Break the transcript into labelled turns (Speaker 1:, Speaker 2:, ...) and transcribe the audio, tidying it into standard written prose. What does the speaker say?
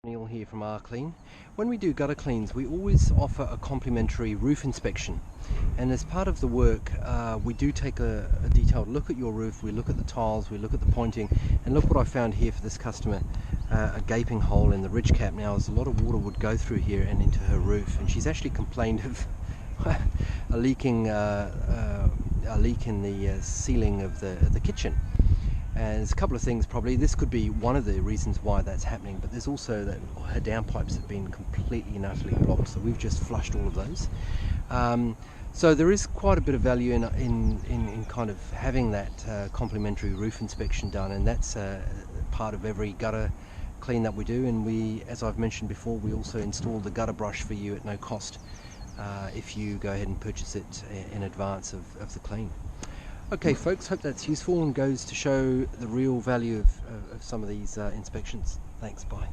Speaker 1: Neil here from Clean. When we do gutter cleans, we always offer a complimentary roof inspection, and as part of the work we do take a detailed look at your roof. We look at the tiles, we look at the pointing, and look what I found here for this customer, a gaping hole in the ridge cap. Now, as a lot of water would go through here and into her roof, and she's actually complained of a leak in the ceiling of the kitchen. And there's a couple of things. Probably this could be one of the reasons why that's happening, but there's also that her downpipes have been completely and utterly blocked, so we've just flushed all of those. So there is quite a bit of value in kind of having that complimentary roof inspection done, and that's part of every gutter clean that we do. And we, as I've mentioned before, we also install the gutter brush for you at no cost if you go ahead and purchase it in advance of the clean. Okay folks, hope that's useful and goes to show the real value of some of these inspections. Thanks, bye.